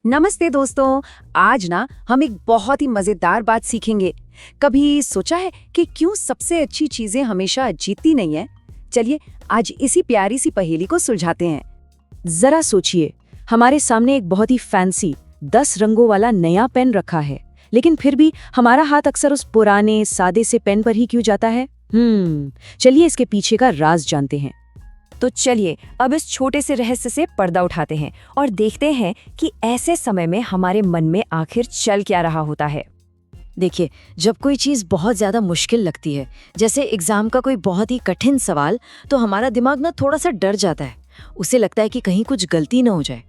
नमस्ते दोस्तों। आज ना हम एक बहुत ही मजेदार बात सीखेंगे। कभी सोचा है कि क्यों सबसे अच्छी चीजें हमेशा जीतती नहीं है? चलिए आज इसी प्यारी सी पहेली को सुलझाते हैं। जरा सोचिए, हमारे सामने एक बहुत ही फैंसी 10 रंगों वाला नया पेन रखा है, लेकिन फिर भी हमारा हाथ अक्सर उस पुराने सादे से पेन पर ही क्यों जाता है? चलिए इसके पीछे का राज जानते हैं। तो चलिए अब इस छोटे से रहस्य से पर्दा उठाते हैं और देखते हैं कि ऐसे समय में हमारे मन में आखिर चल क्या रहा होता है। देखिए, जब कोई चीज़ बहुत ज़्यादा मुश्किल लगती है, जैसे एग्ज़ाम का कोई बहुत ही कठिन सवाल, तो हमारा दिमाग ना थोड़ा सा डर जाता है। उसे लगता है कि कहीं कुछ गलती ना हो जाए।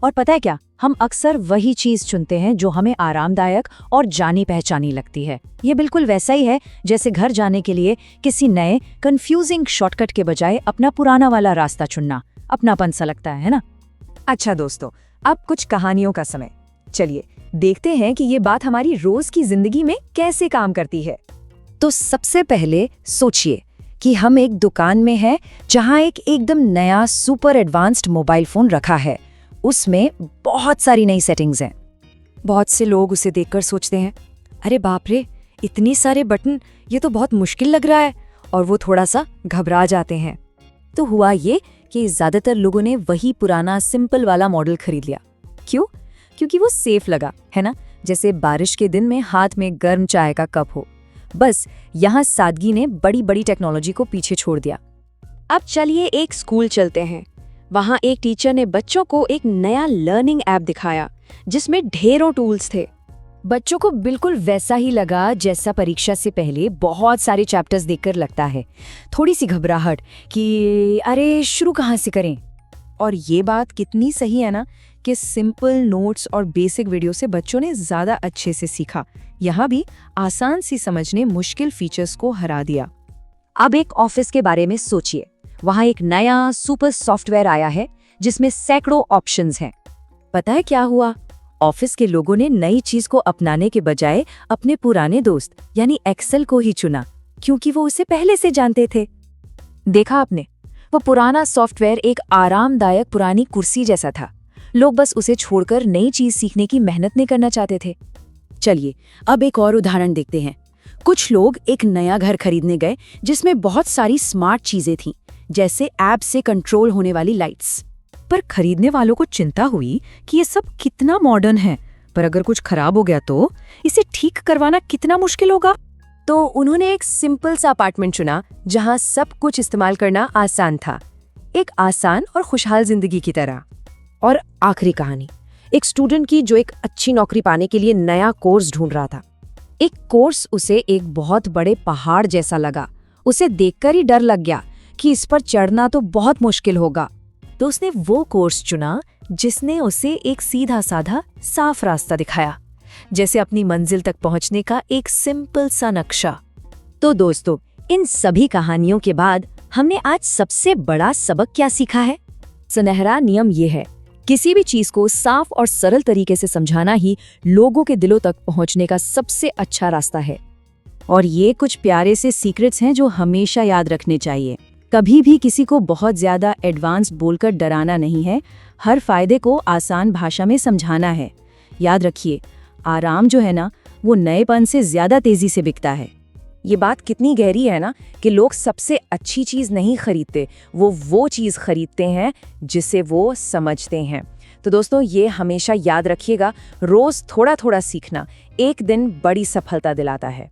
और पता है क्या, हम अक्सर वही चीज चुनते हैं जो हमें आरामदायक और जानी पहचानी लगती है। ये बिल्कुल वैसा ही है जैसे घर जाने के लिए किसी नए कंफ्यूजिंग शॉर्टकट के बजाय अपना पुराना वाला रास्ता चुनना अपनापन सा लगता है ना? अच्छा दोस्तों, अब कुछ कहानियों का समय। चलिए देखते हैं कि ये बात हमारी रोज की जिंदगी में कैसे काम करती है। तो सबसे पहले सोचिए कि हम एक दुकान में हैं जहाँ एक एकदम नया सुपर एडवांस्ड मोबाइल फ़ोन रखा है। उसमें बहुत सारी नई सेटिंग्स हैं। बहुत से लोग उसे देखकर सोचते हैं, अरे बाप रे, इतने सारे बटन, ये तो बहुत मुश्किल लग रहा है, और वो थोड़ा सा घबरा जाते हैं। तो हुआ ये कि ज़्यादातर लोगों ने वही पुराना सिंपल वाला मॉडल खरीद लिया। क्यों? क्योंकि वो सेफ लगा, है ना? जैसे बारिश के दिन में हाथ में गर्म चाय का कप हो। बस यहाँ सादगी ने बड़ी बड़ी टेक्नोलॉजी को पीछे छोड़ दिया। अब चलिए एक स्कूल चलते हैं। वहाँ एक टीचर ने बच्चों को एक नया लर्निंग ऐप दिखाया जिसमें ढेरों टूल्स थे। बच्चों को बिल्कुल वैसा ही लगा जैसा परीक्षा से पहले बहुत सारे चैप्टर्स देखकर लगता है। थोड़ी सी घबराहट कि अरे शुरू कहाँ से करें। और ये बात कितनी सही है ना कि सिंपल नोट्स और बेसिक वीडियो से बच्चों ने ज़्यादा अच्छे से सीखा। यहाँ भी आसान सी समझ ने मुश्किल फीचर्स को हरा दिया। अब एक ऑफिस के बारे में सोचिए। वहाँ एक नया सुपर सॉफ्टवेयर आया है जिसमें सैकड़ों ऑप्शंस हैं। पता है क्या हुआ? ऑफिस के लोगों ने नई चीज को अपनाने के बजाय अपने पुराने दोस्त यानी एक्सेल को ही चुना, क्योंकि वो उसे पहले से जानते थे। देखा आपने, वो पुराना सॉफ्टवेयर एक आरामदायक पुरानी कुर्सी जैसा था। लोग बस उसे छोड़कर नई चीज सीखने की मेहनत नहीं करना चाहते थे। चलिए अब एक और उदाहरण देखते हैं। कुछ लोग एक नया घर खरीदने गए जिसमें बहुत सारी स्मार्ट चीजें थीं, जैसे ऐप से कंट्रोल होने वाली लाइट्स। पर खरीदने वालों को चिंता हुई कि ये सब कितना मॉडर्न है, पर अगर कुछ खराब हो गया तो इसे ठीक करवाना कितना मुश्किल होगा। तो उन्होंने एक सिंपल सा अपार्टमेंट चुना जहां सब कुछ इस्तेमाल करना आसान था, एक आसान और खुशहाल जिंदगी की तरह। और आखिरी कहानी एक स्टूडेंट की जो एक अच्छी नौकरी पाने के लिए नया कोर्स ढूंढ रहा था। एक कोर्स उसे एक बहुत बड़े पहाड़ जैसा लगा। उसे देखकर ही डर लग गया कि इस पर चढ़ना तो बहुत मुश्किल होगा। तो उसने वो कोर्स चुना जिसने उसे एक सीधा साधा साफ रास्ता दिखाया, जैसे अपनी मंजिल तक पहुंचने का एक सिंपल सा नक्शा। तो दोस्तों, इन सभी कहानियों के बाद हमने आज सबसे बड़ा सबक क्या सीखा है? सुनहरा नियम ये है, किसी भी चीज को साफ और सरल तरीके से समझाना ही लोगों के दिलों तक पहुंचने का सबसे अच्छा रास्ता है। और ये कुछ प्यारे से सीक्रेट्स हैं जो हमेशा याद रखने चाहिए। कभी भी किसी को बहुत ज्यादा एडवांस बोलकर डराना नहीं है, हर फायदे को आसान भाषा में समझाना है। याद रखिए, आराम जो है ना, वो नएपन से ज्यादा तेजी से बिकता है। ये बात कितनी गहरी है ना कि लोग सबसे अच्छी चीज नहीं खरीदते, वो चीज खरीदते हैं जिसे वो समझते हैं। तो दोस्तों, ये हमेशा याद रखिएगा, रोज थोड़ा थोड़ा सीखना एक दिन बड़ी सफलता दिलाता है।